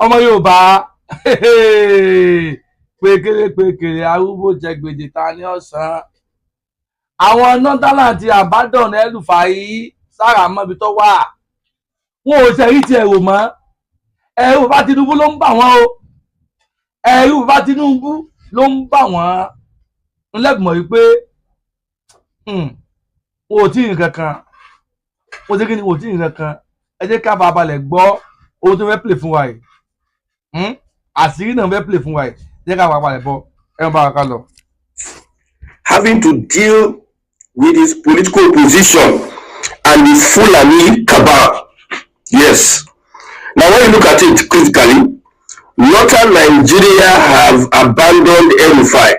ọmọ Yorùbá pékéré arúgbó jẹ gbèdé ta ní ọ̀sán. Àwọn nọ́tàlá àti àbádọ́n Rufai sára mọ́bi tó wà. Wọn ò ṣẹ̀rí ti ẹ̀rù mọ́. Ẹ̀rù bá Tinubu ló ń bà wọ́n o. Ẹ̀rù bá Tinubu ló ń bà wọ́n. Ńlẹ́gbọ̀n wípé wọn ò tí ì rìn kankan. Wọ́n ṣe kí ni wọn ò tí ì rìn kankan. Ẹ jẹ́ ká farabalẹ̀ gbọ́ ohun tó fẹ́ play fún wa yìí. Àṣírí náà fẹ́ play fún wa yìí. Jẹ́ ká farabalẹ̀ bọ́. Ẹ ń bá wa ká lọ. Having to deal with his political position and the Fulani cabal. Yes. Now, when you look at it critically, northern Nigeria have abandoned Rufai.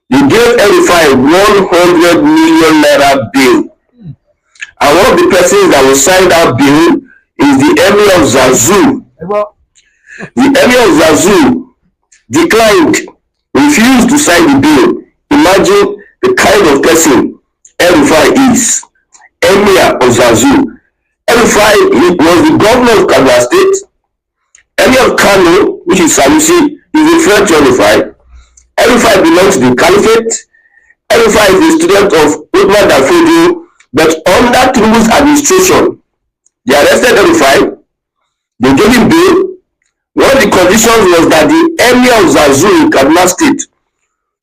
They gave Rufai 100 million naira bill. And one of the persons that will sign that bill is the Emir of Zazu. The Emir of Zazu declined, refused to sign the bill. Imagine the kind of person Rufai is. Emir of Zazu. Rufai was the governor of Kaduna State. Emir of Kano, which is Sanusi, is a friend to Rufai. Rufai belongs to the Caliphate. Rufai is a student of Udman Dafodio, but under Tinubu's administration, they arrested Rufai. They gave him bail. One of the conditions was that the Emir of Zazu in Kaduna State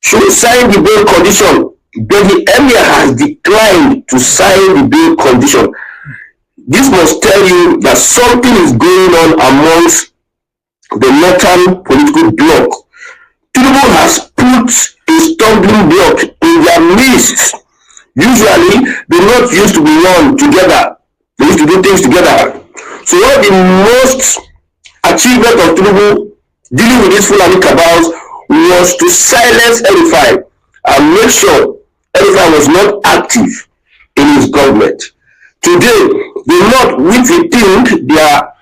should sign the bail condition, but the Emir has declined to sign the bail condition. This must tell you that something is going on amongst the northern political bloc. Tinubu has put a stumbling block in their midst. Usually, the North used to be one together. They used to do things together. So one of the most achievement of Tinubu dealing with these Fulani cabals was to silence Rufai and make sure Rufai was not active in his government. Today, the North, which they think they are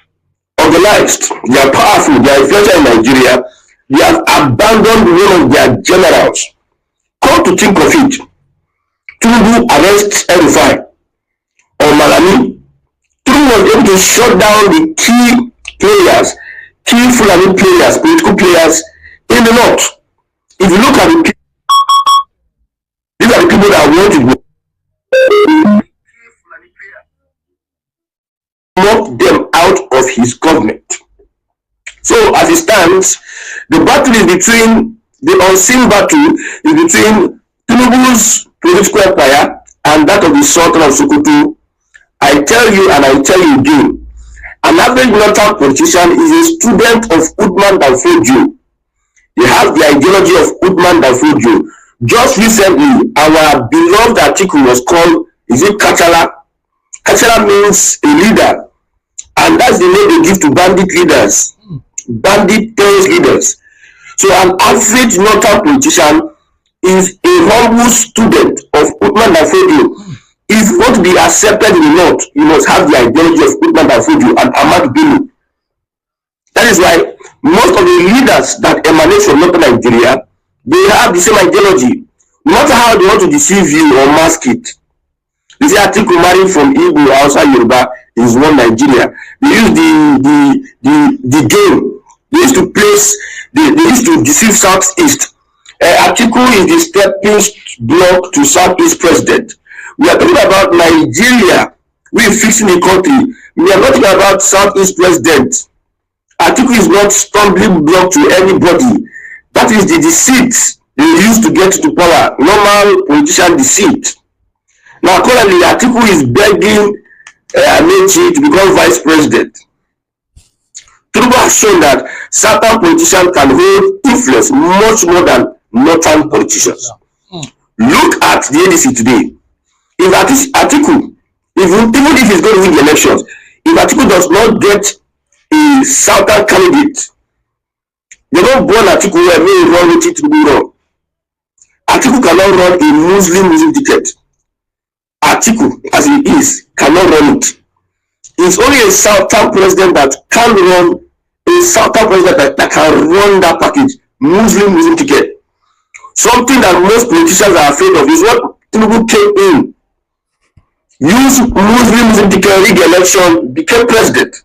organized, they are powerful, they are influential in Nigeria, they have abandoned one of their generals. Come to think of it, Tinubu arrests Rufai on Malami. Tinubu was able to shut down the key players, key Fulani players, political players in the North. If you look at the people, these are the people that want to go. Knock them out of his government. So as it stands, the battle is between, the unseen battle is between Tinubu's political empire and that of the Sultan of Sokoto. I tell you and I tell you again, an average northern politician is a student of Udman Dafodio. They have the ideology of Udman Dafodio. Just recently, our beloved article was called, is it Kachala? Kachala means a leader. And that's the name they give to bandit leaders, bandit terrorist leaders. So an average northern politician is a humble student of Udman Dafodio. If you want to be accepted in the North, you must have the ideology of Udman Dafodio and Ahmad Bello. That is why most of the leaders that emanate from northern Nigeria, they have the same ideology. No matter how they want to deceive you or mask it. This article married from Igbo, Hausa, Yoruba is one Nigeria. They use the game. They used to place, they used to deceive Southeast. Article is the stepping block to Southeast president. We are talking about Nigeria. We are fixing the country. We are not talking about Southeast president. Article is not stumbling block to anybody. That is the deceit they use to get to power. Normal politician deceit. Now currently the article is begging Amechi to become vice president. Tinubu has shown that certain politicians can hold influence much more than northern politicians. Look at the ADC today. If Atiku, even if he's going to win the elections, if Atiku does not get a southern candidate, they don't born Atiku where they run with it to be wrong. Atiku cannot run a Muslim ticket. Atiku, as he is, cannot run it. It's only a southern president that can run, a southern president that can run that package, Muslim ticket. Something that most politicians are afraid of is what Tinubu came in. Use Muslim ticket, rig election, became president.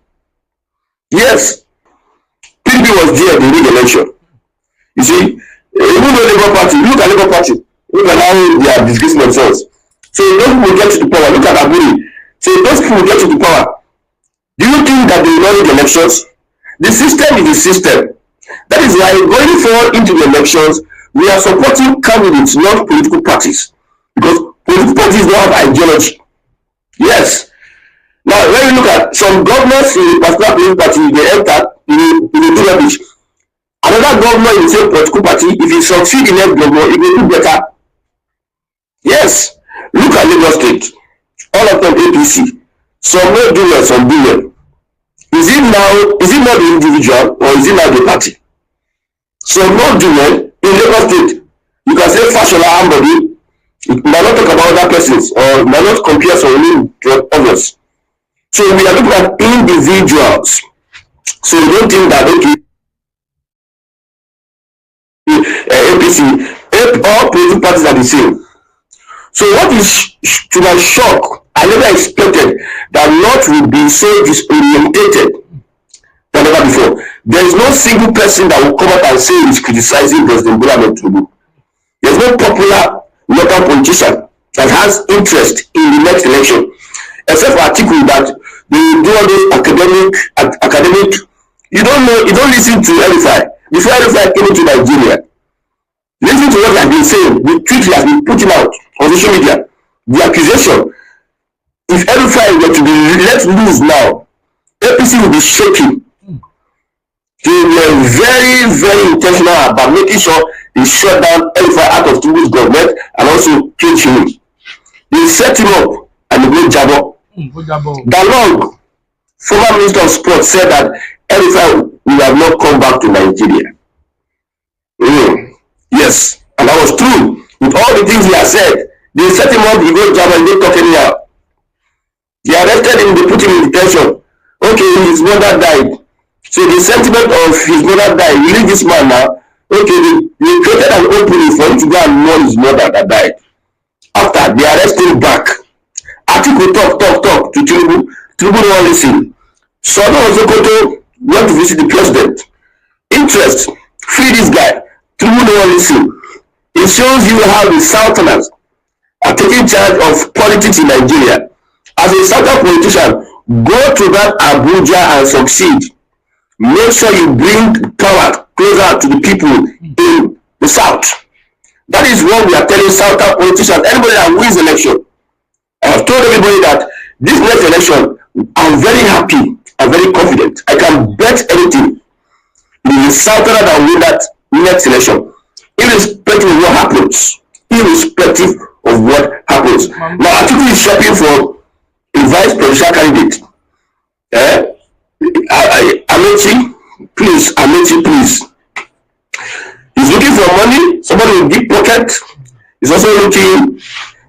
Yes, PDP was there during the election. You see, even though Labour Party, look at Labour Party, look at how they are disgracing themselves. So those people get to the power. Look at Aburi. So those people get to the power. Do you think that they will not need elections? The system is the system. That is why going forward into the elections, we are supporting candidates, not political parties. Because political parties don't have ideology. Yes. Now, when you look at some governors in a particular political party, they enter in the rubbish. Another governor in the same political party, if he succeeds in that governor, he will do better. Yes. Look at Lagos State. All of them APC. Some not do well, some do well. Is it not the individual or is it not the party? Some not do well in Lagos State. You can say Fashola Ambody, it might not talk about other persons or might not compare some to others. So we are looking at individuals. So you don't think that okay, APC, all political parties are the same. So what is to my shock, I never expected that North will be so disorientated than ever before. There is no single person that will come out and say he's criticizing President Bola Tinubu. There's no popular local politician that has interest in the next election, except for article that they do all those academic. You don't know, you don't listen to Rufai. Before Rufai came into Nigeria, listen to what he has been saying, the tweet he has been putting out on social media, the accusation. If Rufai were to be let loose now, APC will be shaking. They were very, very intentional about making sure they shut down Rufai out of Tinubu's government and also cage him. They set him up and they go Jabo. Dalong, former Minister of Sports, said that Rufai will have not come back to Nigeria. Yes, and that was true. With all the things he has said, they set him up, he go Jabo and they talk anyhow. They arrested him, they put him in detention. Okay, his mother died. So the sentiment of his mother died, we leave this man now. Okay, they created an opening for him to go and mourn his mother that died. After, they arrest him back. Atiku talk to Tinubu. Tinubu don't listen. Sono Osokoto went to visit the president. Interest, free this guy. Tinubu don't listen. It shows you how the Southerners are taking charge of politics in Nigeria. As a Southern politician, go to that Abuja and succeed. Make sure you bring power closer to the people in the South. That is what we are telling Southern politicians. Anybody that wins election, I have told everybody that this next election, I'm very happy, I'm very confident. I can bet anything. It is the Southerner that will win that next election, irrespective of what happens. Irrespective of what happens. Now, Atiku is shopping for a vice presidential candidate. Amechi, please. He's looking for money, somebody with deep pocket. He's also looking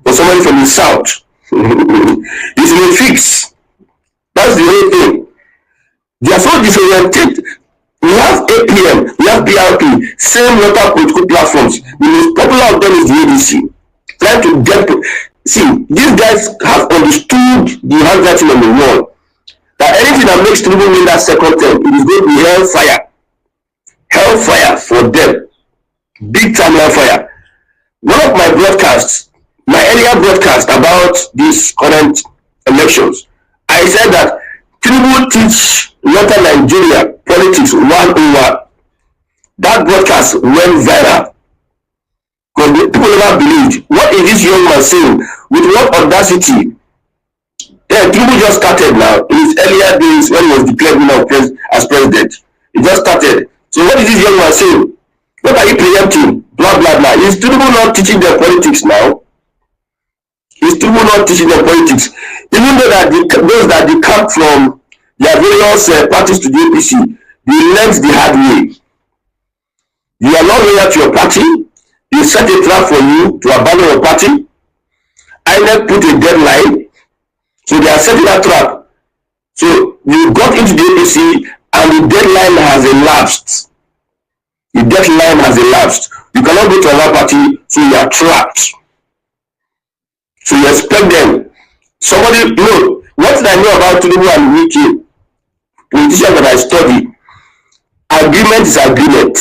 for somebody from the South. He's in a fix. That's the whole thing. They are so disoriented. We have APM, we have PRP, same local political platforms. The most popular of them is the ADC. Trying to get. See, these guys have understood the handwriting on the wall. That anything that makes Tinubu win that second term, it is going to be hellfire. Hellfire for them. Big time hellfire. One of my broadcasts, my earlier broadcast about these current elections, I said that Tinubu teach Northern Nigeria politics 101. That broadcast went viral. Because people never believed. What is this young man saying? With what audacity? Yeah, Tinubu just started now. In his earlier days when he was declared winner as president. He just started. So what is this young man saying? What are you preempting? Blah, blah, blah. Is Tinubu not teaching them politics now? Is Tinubu not teaching them politics? Even though that those that they come from their various parties to the APC, they learned the hard way. You are not loyal to your party. They set a trap for you to abandon your party. INEC put a deadline. So they are setting that trap. So you got into the APC and the deadline has elapsed. The deadline has elapsed. You cannot go to another party, so you are trapped. So you expect them. Somebody, what did I know about Tinubu and Wiki? Politicians that I study. I agreement is agreement.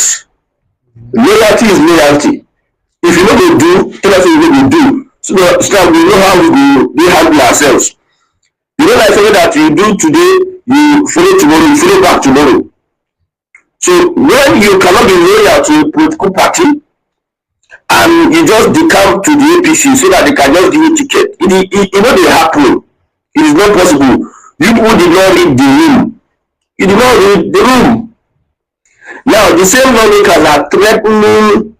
Loyalty is loyalty. If you know they do, tell us what we do. So that we know how we handle ourselves. You know, like something that you do today, you follow tomorrow, you follow back tomorrow. So when you cannot be loyal to a political party and you just decamp to the APC so that they can just give you ticket, it know they happen. It is not possible. You people did not read the room. You did not read the room. Now the same lawmakers are threatening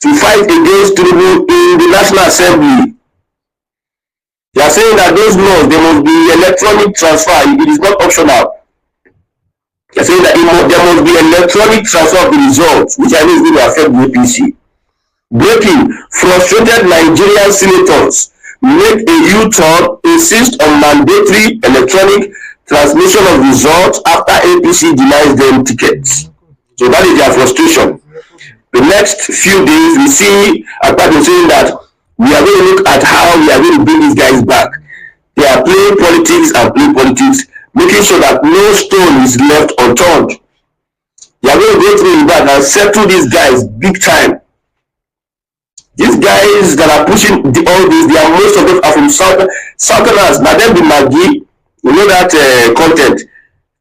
to fight against Tinubu in the National Assembly. They are saying that those laws, there must be electronic transfer. It is not optional. They are saying that there must be electronic transfer of the results, which I know is going to affect the APC. Breaking: frustrated Nigerian senators make a U-turn, insist on mandatory electronic transmission of results after APC denies them tickets. So that is their frustration. The next few days, we see Akpabio saying that we are going to look at how we are going to bring these guys back. They are playing politics and playing politics, making sure that no stone is left unturned. They are going to go through the back and settle these guys big time. These guys that are pushing all this, they are, most of them are from Southerners. Now them be Maggi, you know that content,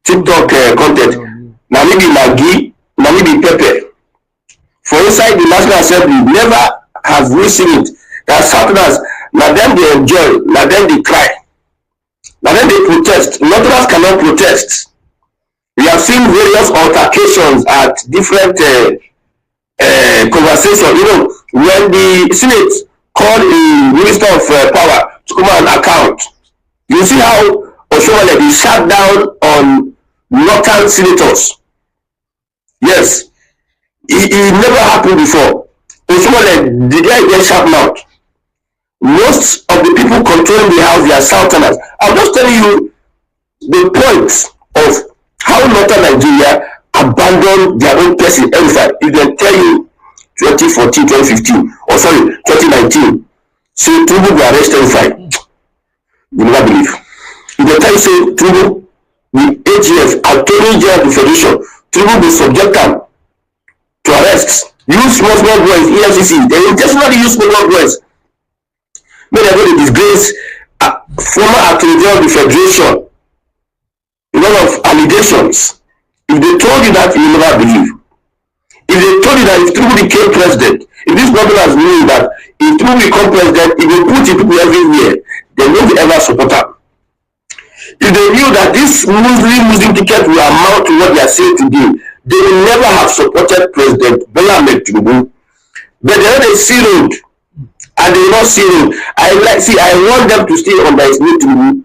TikTok content. Now maybe Maggi, now maybe Pepe. For inside the National Assembly, never have we seen it. That Southerners, now them they enjoy, now them they cry, now them they protest. Northerners cannot protest. We have seen various altercations at different conversations. You know, when the Senate called the Minister of Power to come on account, you see how Oshomole they shut down on northern senators. Yes, it never happened before. Oshomole, the guy get sharp mouth. Most of the people controlling the house, they are Southerners. I'm just telling you the point of how northern Nigeria abandoned their own person. Rufai, if they tell you 2014, 2015, or sorry, 2019, say Tinubu will arrest Rufai, you never believe. If they tell you say Tinubu, the AGF, Attorney General of the Federation, Tinubu will subject them to arrest. Use small boys, EFCC, they intentionally use small boys. May they go to disgrace former Attorney General of the Federation. A lot of allegations. If they told you that, you will never believe. If they told you that if Tinubu became president, if these governors knew that if Tinubu become president, if they put people everywhere, they won't ever support him. If they knew that this Muslim ticket will amount to what they are saying today, they will never have supported President Bola Ahmed Tinubu. But they know they see road, and they will not see road. I want them to stay on his new Tinubu.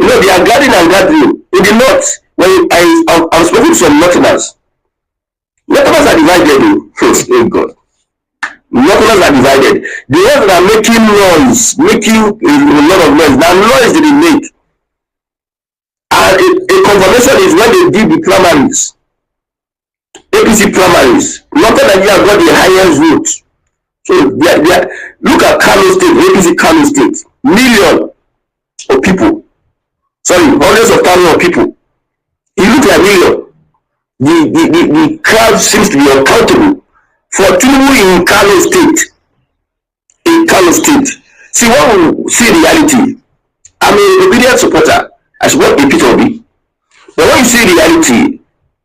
You know, they are gathering and gathering. In the north, when I'm speaking to some northerners, northerners are divided. Oh God. Northerners are divided. The ones that are making noise, making a lot of noise. Now noise they make. And a confirmation is when they did the primaries. APC primaries. Northern Nigeria got the highest vote. So look at Kano State, APC Kano State. Million of people. Sorry, hundreds of thousands of people. You look like million. The crowd seems to be uncountable. For Tinubu in Kano State, see, one will see reality. I'm an obedient supporter. I should not be Peter Obi. But when you see reality,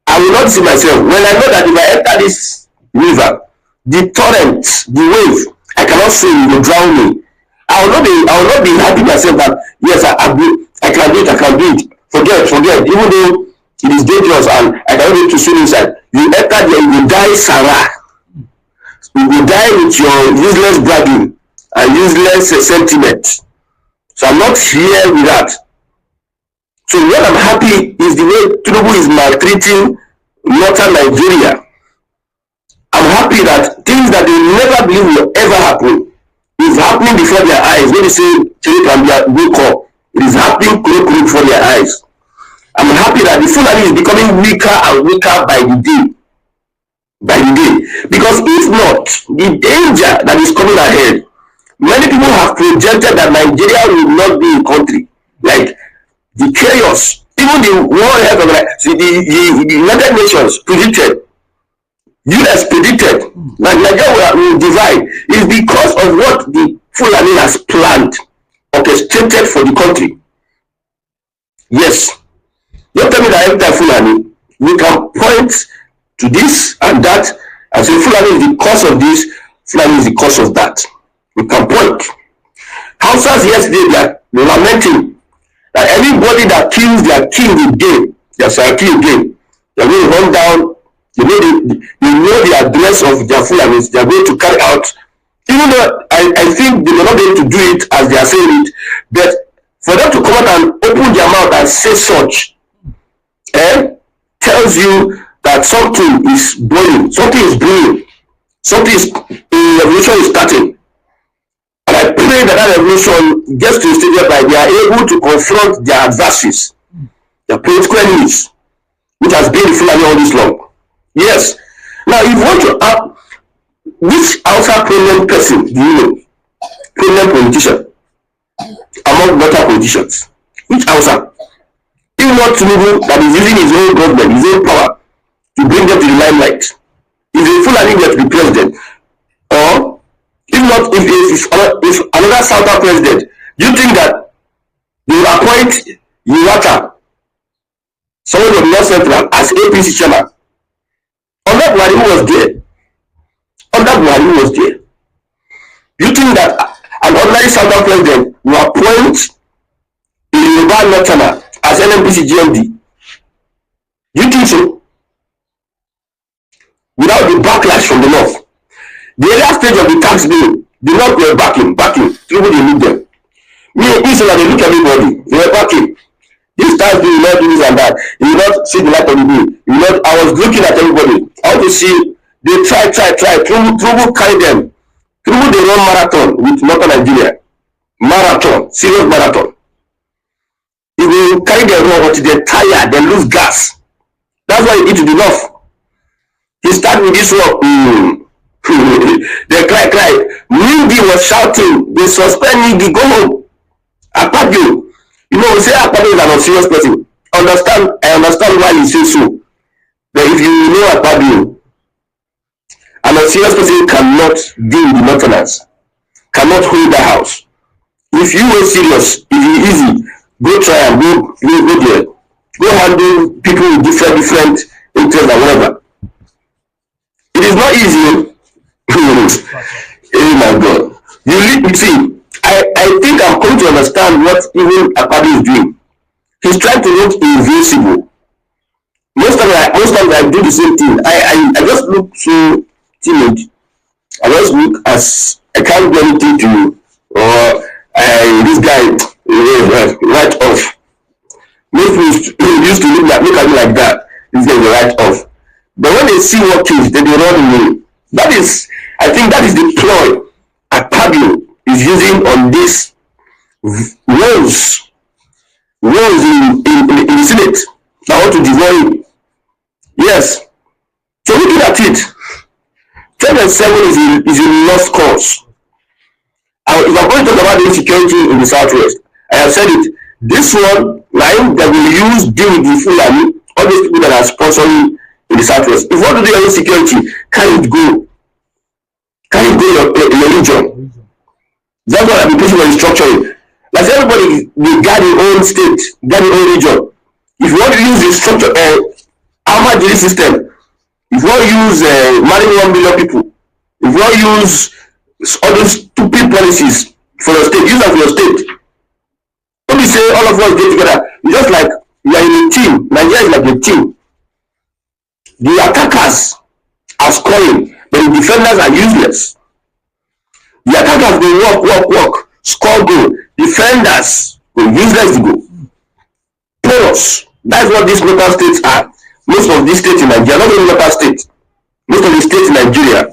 I will not see myself. When I know that if I enter this river, the torrent, the wave, I cannot swim, it will drown me. I will not be happy myself that yes, I can do it. Forget. Even though it is dangerous and I cannot be able to swim inside. You enter there, you will die Sarah. You will die with your useless bragging and useless sentiment. So I'm not here with that. So what I'm happy is the way Tinubu is maltreating northern Nigeria. I'm happy that things that they never believe will ever happen is happening before their eyes. When they say Tori can wake up, it is happening before their eyes. I'm happy that the Fulani is becoming weaker and weaker by the day. Because if not, the danger that is coming ahead, many people have projected that Nigeria will not be a country. Like the chaos. Even the World Health Organization, the United Nations predicted, US predicted that Nigeria will divide is because of what the Fulani has planned, orchestrated for the country. Yes. Don't tell me that every time Fulani, we can point to this and that and say Fulani is the cause of this, Fulani is the cause of that. We can point. Hausas yesterday, they are lamenting that anybody that kills their king again, their Saraki again, they're going to run down, they know the address of their Fulanis, they're going to carry out, even though I think they may not be able to do it as they are saying it, but for them to come out and open their mouth and say such, tells you that something is boiling, something is brewing, something is, a revolution is starting. And I pray that that revolution gets to a stage whereby they are able to confront their adversaries, their political enemies, which has been the Fulani all this long. Yes. Now, if you want to ask, which Hausa prominent person do you know? Prominent politician among better politicians. Which Hausa? If not Tinubu, that is using his own government, his own power to bring them to the limelight. Is a Fulani going to be president? Or if not, if another Southern president, do you think that they will appoint Yuwata, someone from North Central, as APC chairman? Under Buhari was there. Under Buhari was there. Do you think that an ordinary Southern president will appoint a Yoruba Northerner as NNPC GMD? Do you think so? Without the backlash from the North. The earlier stage of the tax bill, the North were backing, people they need them. Me say that they look at everybody, they were backing. This tax bill will not do this and that. You will not see the light of the bill. You will not, I was looking at everybody. I want to see, they try. Tinubu carry them. Tinubu they run marathon with Northern Nigeria. Marathon, serious marathon. If they carry them run until they're tired, they lose gas. That's why he eat the North. He started with this one. They cry. Mindy was shouting, they suspend Mindy, go home. Akpabio, you know, we say Akpabio is an unserious person. I understand why he says so. But if you know Akpabio, an unserious person cannot deal with the Northerners, cannot hold the house. If you were serious, if you easy, go try and go there. Go handle people with different interests and whatever. It is not easy. Oh my God. You see, I think I'm going to understand what even Akpabio is doing. He's trying to look invincible. Most times I do the same thing. I just look so timid. I just look as I can't do anything to you. Or this guy right off. Most people used to look at me like that. This guy is right off. But when they see what kills, then they run away. I think that is the ploy Akpabio is using on this walls in the Senate. I want to devour him. Yes. So looking at it, 10-7 is a lost cause. If I'm going to talk about the insecurity in the Southwest, I have said it. This one, line that will use deal with the Fulani, all these people that are sponsoring in the Southwest. If you want to do your insecurity, can it go? Can you go your region? That's what I've been pushing for restructuring. Like everybody will guard their own state, guard their own region. If you want to use the structure, armor jury system, if you want to use marrying 1 billion people, if you want to use all those stupid policies for your state, use them for your state. Don't be say all of us get together. It's just like we are in a team. Nigeria is like a team. The attackers are scoring, but the defenders are useless. The attackers will work, score goal. Defenders will useless to go. Porous. That's what these local states are. Most of these states in Nigeria, not only local states, most of the states in Nigeria.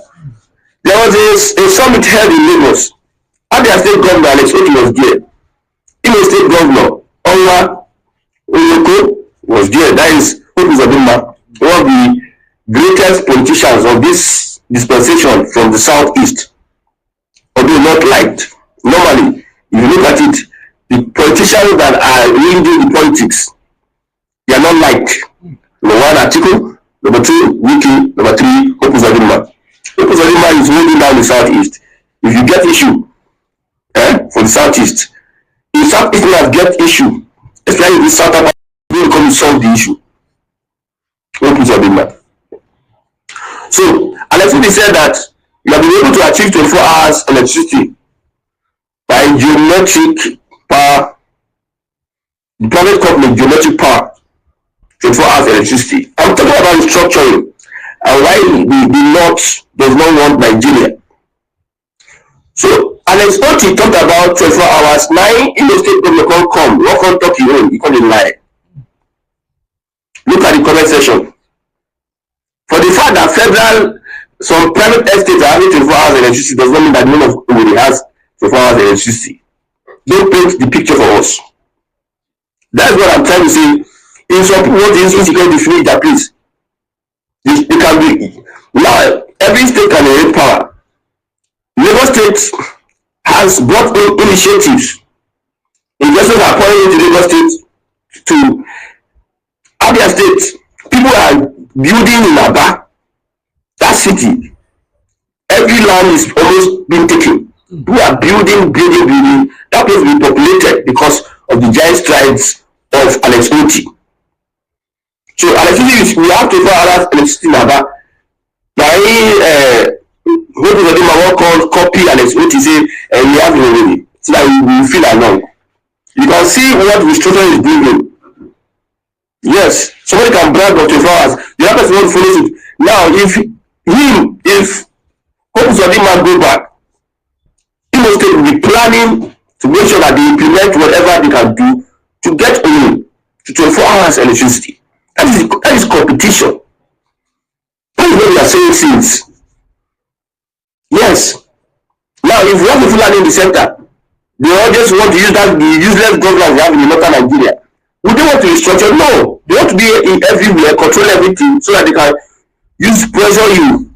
There was a summit held in Lagos. Abia State Governor Alex Oki was there. Imo State Governor Onwa Oyoko was there. That is Hope Uzodinma, one of the greatest politicians of this dispensation from the southeast. Although not liked. Normally, if you look at it, the politicians that are really doing the politics, They are not liked. Number one, Atiku. Number two, Wiki. Number three, Hope Uzodinma. Hope Uzodinma is holding down the southeast. If you get issue for the southeast, if southeasterners get issue, especially the south Africa, they will come to solve the issue. Hope Uzodinma. So, Alexander said that you have been able to achieve 24 hours electricity by geometric power, the private company geometric power, 24 hours electricity. I'm talking about restructuring and why the North does not want Nigeria. So, Alex Oti talked about 24 hours. Now, in the state government can't come, what can't talk you own, you can't lie. Look at the comment section. For the fact that some private estates are having 24 hours electricity does not mean that none of Olori has 24 hours electricity. Don't paint the picture for us. That's what I'm trying to say. If some people want to use insecurity to finish their place, they can be. Now, every state can inherit power. Lagos State has brought in initiatives. Investors are pouring into Lagos State to Abia State. People are building in Aba, that city. Every land is almost being taken. People are building. That place will be populated because of the giant strides of Alex Oti. So Alex Oti, we have 24 hours electricity in Aba. What is the name called copy Alex Oti say we have it already. So that we feel along. You can see what restructuring is bringing. Yes, somebody can brag of 24 hours. The other person won't follow it. Now, if Hope Uzodinma go back, he must be planning to make sure that they implement whatever they can do to get on to 24 hours electricity. That is competition. That is what we are saying since. Yes. Now, if we have the Fulani in the center, they all just want to use the useless government we have in northern Nigeria. Would they want to restructure? No. They want to be in everywhere, control everything, so that they can pressure you.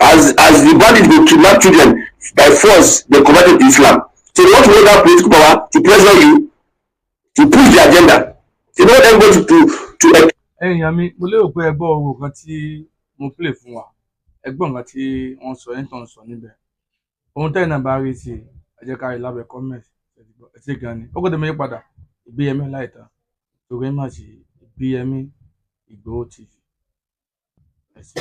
As the bandits will kidnap children by force, they converted to Islam. So they want to hold that political power to pressure you, to push the agenda. They don't want everybody to ẹ̀yìn mi mo lérò pé ẹ gbọ́ owó kan tí mo play fún wa ẹ gbọ́ nǹkan tí wọ́n sọ yẹn tán sọ níbẹ̀ ohun tẹ́yìn náà bá rí sí ẹ jẹ́ ká rí lábẹ́ comment ẹ ṣe gan ni ó kó tẹ̀mí yí padà Ìgbéyẹmí láìta torí má ṣe Ìgbéyẹmí Ìgbòho TV ẹ ṣe.